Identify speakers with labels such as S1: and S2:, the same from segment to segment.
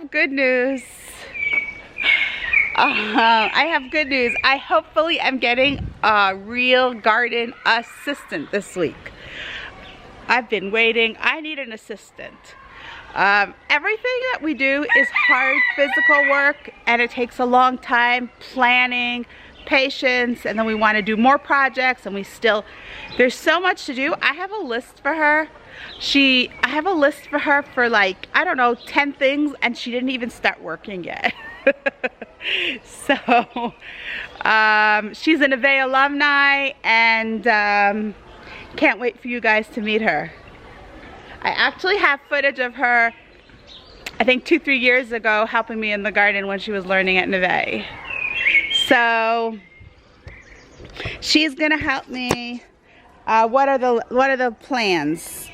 S1: have good news. I have good news. I hopefully am getting a real garden assistant this week. I've been waiting. I need an assistant. Everything that we do is hard physical work, and it takes a long time, planning, patience, and then we want to do more projects, and there's so much to do. I have a list for her. I have a list for her for like, I don't know, 10 things, and she didn't even start working yet. So she's an Neve alumni, and can't wait for you guys to meet her. I actually have footage of her, I think 2-3 years ago, helping me in the garden when she was learning at Neve. So she's gonna help me. What are the plans?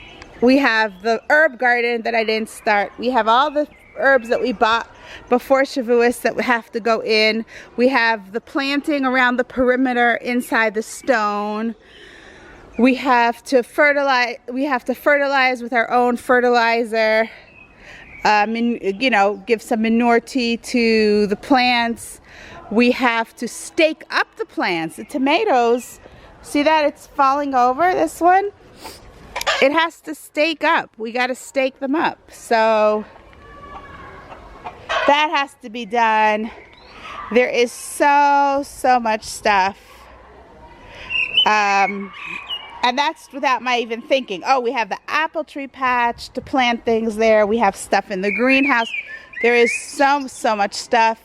S1: We have the herb garden that I didn't start. We have all the herbs that we bought before Shavuos that have to go in. We have the planting around the perimeter inside the stone. We have to fertilize. We have to fertilize with our own fertilizer. You know, give some manure to the plants. We have to stake up the plants. The tomatoes, see that it's falling over, this one? It has to stake up. We got to stake them up. So that has to be done. There is so much stuff. And that's without my even thinking. Oh, we have the apple tree patch to plant things there. We have stuff in the greenhouse. There is so much stuff.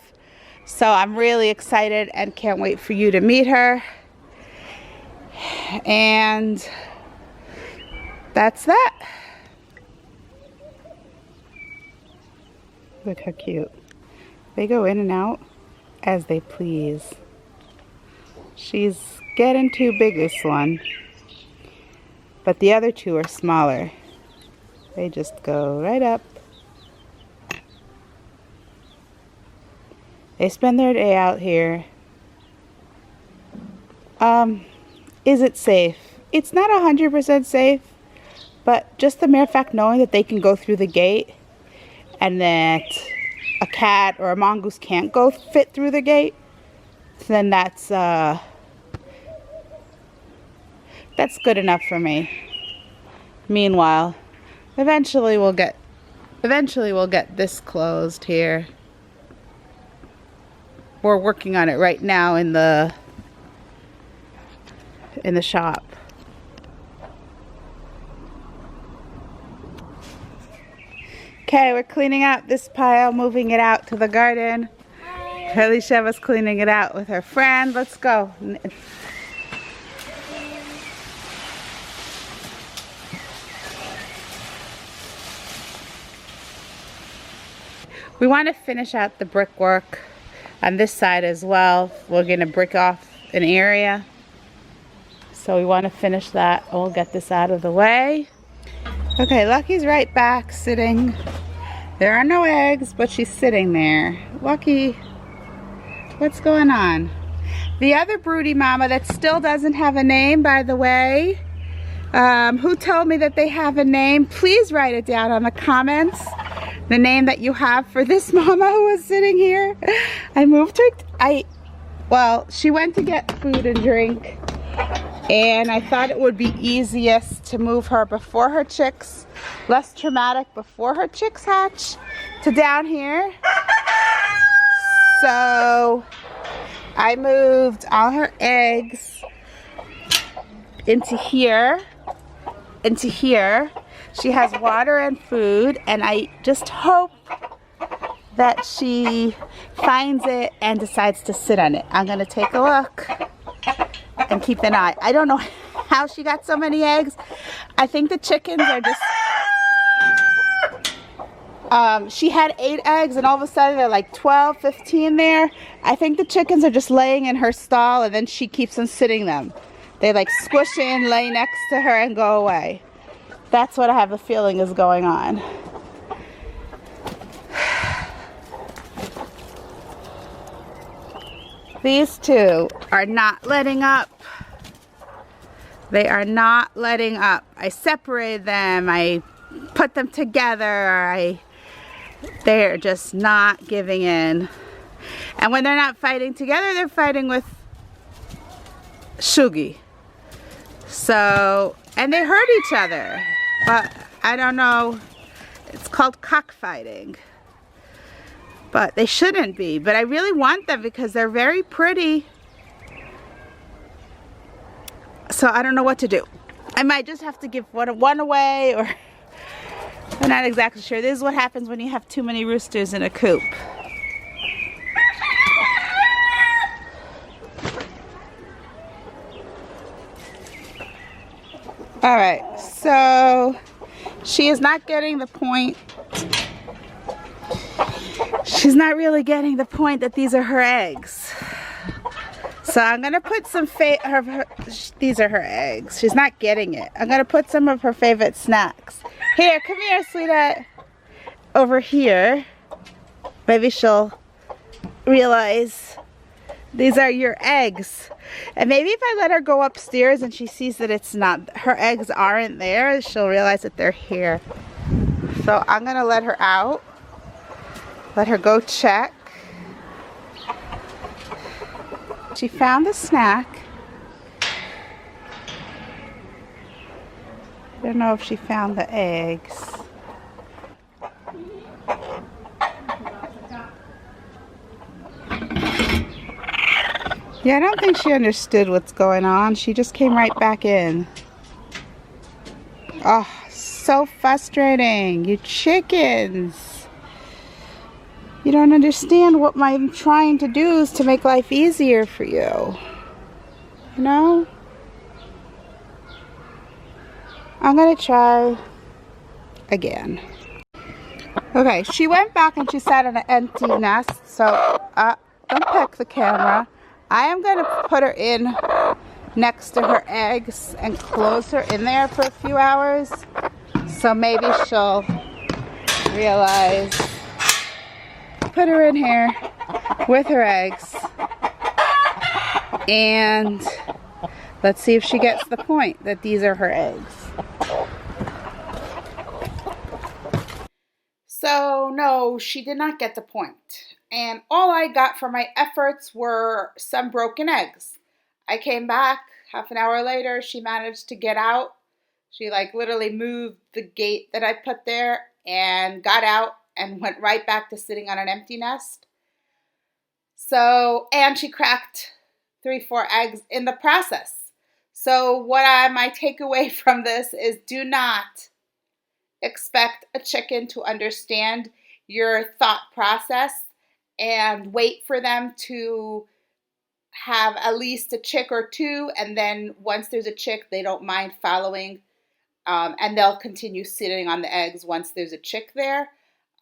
S1: So I'm really excited and can't wait for you to meet her. And that's that. Look how cute. They go in and out as they please. She's getting too big, this one. But the other two are smaller. They just go right up. They spend their day out here. Is it safe? It's not 100% safe, but just the mere fact knowing that they can go through the gate and that a cat or a mongoose can't fit through the gate, then that's good enough for me. Meanwhile, eventually we'll get this closed here. We're working on it right now in the shop. Okay, we're cleaning out this pile, moving it out to the garden. Elisheva's cleaning it out with her friend. Let's go. We want to finish out the brickwork on this side as well. We're going to brick off an area. So we want to finish that, and we'll get this out of the way. Okay, Lucky's right back sitting. There are no eggs, but she's sitting there. Lucky, what's going on? The other broody mama that still doesn't have a name, by the way, who told me that they have a name, please write it down on the comments. The name that you have for this mama who was sitting here. I moved her. Well, she went to get food and drink, and I thought it would be easiest to move her before her chicks, less traumatic, before her chicks hatch, to down here. So I moved all her eggs into here. She has water and food, and I just hope that she finds it and decides to sit on it. I'm gonna take a look and keep an eye. I don't know how she got so many eggs. I think the chickens are just, she had 8 eggs, and all of a sudden they're like 12, 15 there. I think the chickens are just laying in her stall, and then she keeps on sitting them. They like squish in, lay next to her, and go away. That's what I have a feeling is going on. These two are not letting up. They are not letting up. I separated them. I put them together. I They're just not giving in. And when they're not fighting together, they're fighting with Shugi. So, and they hurt each other. But I don't know. It's called cockfighting. But they shouldn't be. But I really want them because they're very pretty. So I don't know what to do. I might just have to give one away, or I'm not exactly sure. This is what happens when you have too many roosters in a coop. Alright, so she is not getting the point. She's not really getting the point that these are her eggs. So I'm going to put some, these are her eggs. She's not getting it. I'm going to put some of her favorite snacks. Here, come here, sweetheart. Over here. Maybe she'll realize these are your eggs. And maybe if I let her go upstairs and she sees that it's not, her eggs aren't there, she'll realize that they're here. So I'm going to let her out. Let her go check. She found the snack. I don't know if she found the eggs. Yeah, I don't think she understood what's going on. She just came right back in. Oh, so frustrating. You chickens. You don't understand what I'm trying to do is to make life easier for you. You know? I'm gonna try again. Okay, she went back and she sat in an empty nest. So, don't peck the camera. I am gonna put her in next to her eggs and close her in there for a few hours. So maybe she'll realize. Put her in here with her eggs and let's see if she gets the point that these are her eggs. So no, she did not get the point. And all I got for my efforts were some broken eggs. I came back half an hour later. She managed to get out. She like literally moved the gate that I put there and got out and went right back to sitting on an empty nest. So, and she cracked 3-4 eggs in the process. So what my takeaway from this is, do not expect a chicken to understand your thought process and wait for them to have at least a chick or two, and then once there's a chick, they don't mind following, and they'll continue sitting on the eggs once there's a chick there.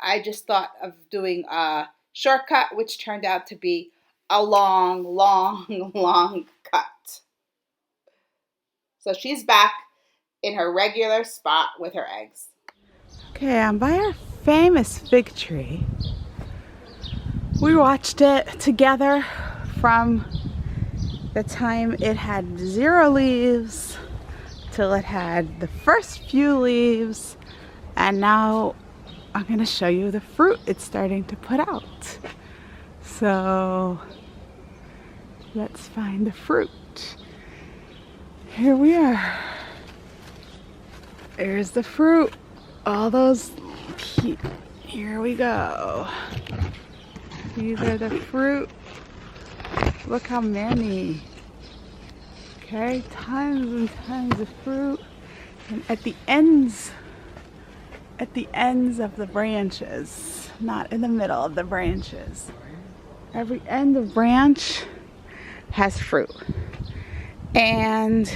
S1: I just thought of doing a shortcut, which turned out to be a long, long, long cut. So she's back in her regular spot with her eggs. Okay, I'm by our famous fig tree. We watched it together from the time it had 0 leaves till it had the first few leaves, and now I'm going to show you the fruit it's starting to put out. So let's find the fruit. Here we are. There's the fruit. All those, here we go. These are the fruit. Look how many. Okay, tons and tons of fruit. And at the ends of the branches, not in the middle of the branches. Every end of branch has fruit. And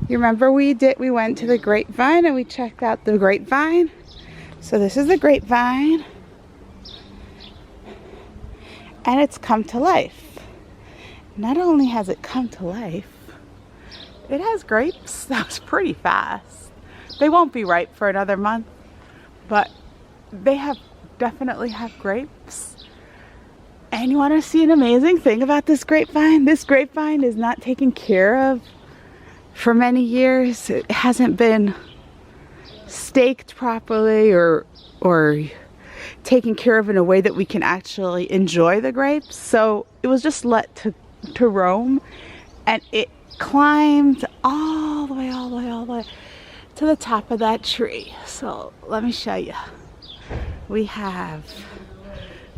S1: you remember we went to the grapevine and we checked out the grapevine. So this is the grapevine. And it's come to life. Not only has it come to life, it has grapes. That was pretty fast. They won't be ripe for another month, but they definitely have grapes. And you want to see an amazing thing about this grapevine? This grapevine is not taken care of for many years. It hasn't been staked properly or taken care of in a way that we can actually enjoy the grapes. So it was just let to roam, and it climbed all the way to the top of that tree. So let me show you. We have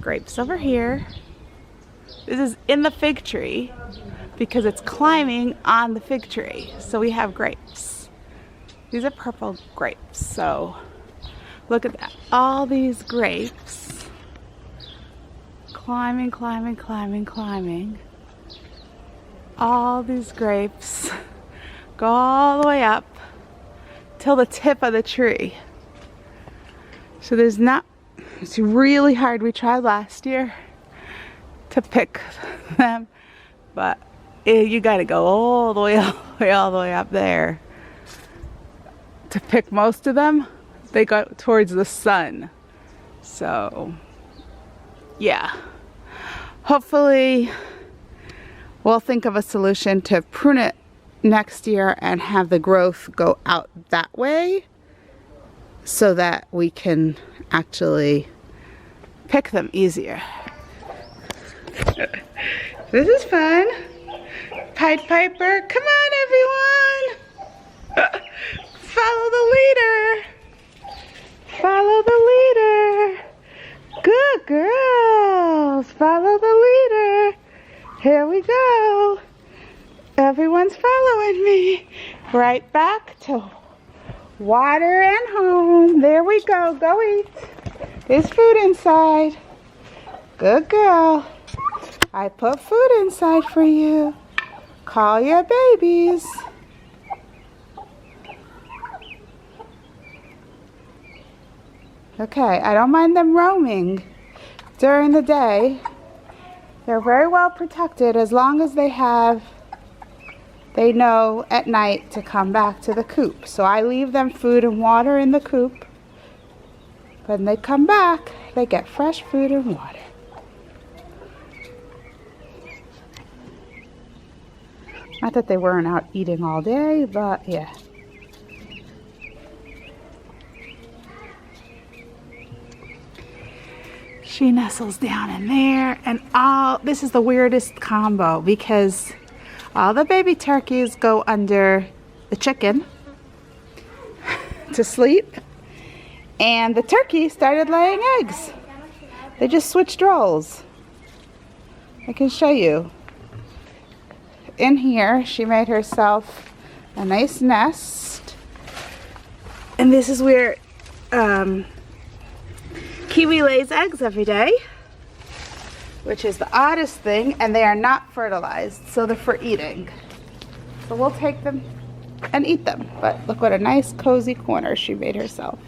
S1: grapes over here. This is in the fig tree because it's climbing on the fig tree. So we have grapes. These are purple grapes. So look at that. All these grapes climbing. All these grapes go all the way up till the tip of the tree. So it's really hard. We tried last year to pick them, but you gotta go all the way up there to pick most of them. They go towards the sun. So yeah, hopefully we'll think of a solution to prune it next year and have the growth go out that way so that we can actually pick them easier. This is fun. Pied Piper, come on everyone! Follow the leader! Follow the leader! Good girls! Follow the leader! Here we go! Everyone's following me. Right back to water and home. There we go. Go eat. There's food inside. Good girl. I put food inside for you. Call your babies. Okay, I don't mind them roaming during the day. They're very well protected as long as they know at night to come back to the coop. So I leave them food and water in the coop. When they come back, they get fresh food and water. Not that they weren't out eating all day, but yeah. She nestles down in there, and this is the weirdest combo because all the baby turkeys go under the chicken to sleep, and the turkey started laying eggs. They just switched roles. I can show you. In here, she made herself a nice nest, and this is where Kiwi lays eggs every day, which is the oddest thing, and they are not fertilized, so they're for eating. So we'll take them and eat them. But look what a nice cozy corner she made herself.